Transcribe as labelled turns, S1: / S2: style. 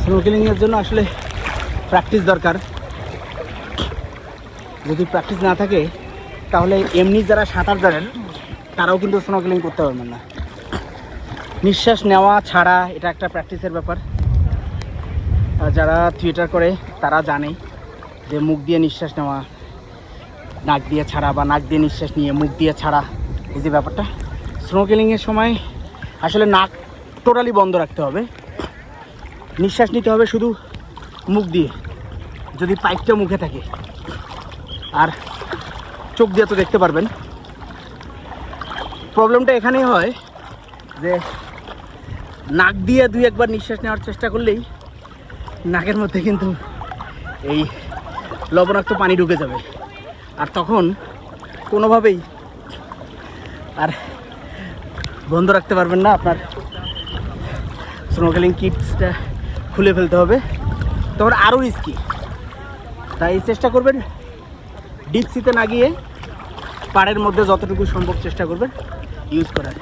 S1: স্নোকেলিংয়ের জন্য আসলে প্র্যাকটিস দরকার। যদি প্র্যাকটিস না থাকে তাহলে এমনি যারা সাঁতার জানেন তারাও কিন্তু স্নোকেলিং করতে পারবেন না। নিঃশ্বাস নেওয়া ছাড়া এটা একটা প্র্যাকটিসের ব্যাপার। যারা থিয়েটার করে তারা জানে যে মুখ দিয়ে নিঃশ্বাস নেওয়া, নাক দিয়ে ছাড়া, বা নাক দিয়ে নিঃশ্বাস নিয়ে মুখ দিয়ে ছাড়া, এই যে ব্যাপারটা, স্নোকেলিংয়ের সময় আসলে নাক টোটালি বন্ধ রাখতে হবে, নিঃশ্বাস নিতে হবে শুধু মুখ দিয়ে, যদি পাইপটা মুখে থাকে। আর চোখ দিয়ে তো দেখতে পারবেন। প্রবলেমটা এখানেই হয় যে নাক দিয়ে দুই একবার নিঃশ্বাস নেওয়ার চেষ্টা করলেই নাকের মধ্যে কিন্তু এই লবণাক্ত পানি ঢুকে যাবে, আর তখন কোনোভাবেই আর বন্ধ রাখতে পারবেন না। আপনার স্নোকেলিং কিটসটা খুলে ফেলতে হবে, তখন আরও রিস্কি। তাই চেষ্টা করবেন ডিপ সিতে না গিয়ে পাড়ের মধ্যে যতটুকু সম্ভব চেষ্টা করবেন ইউজ করার।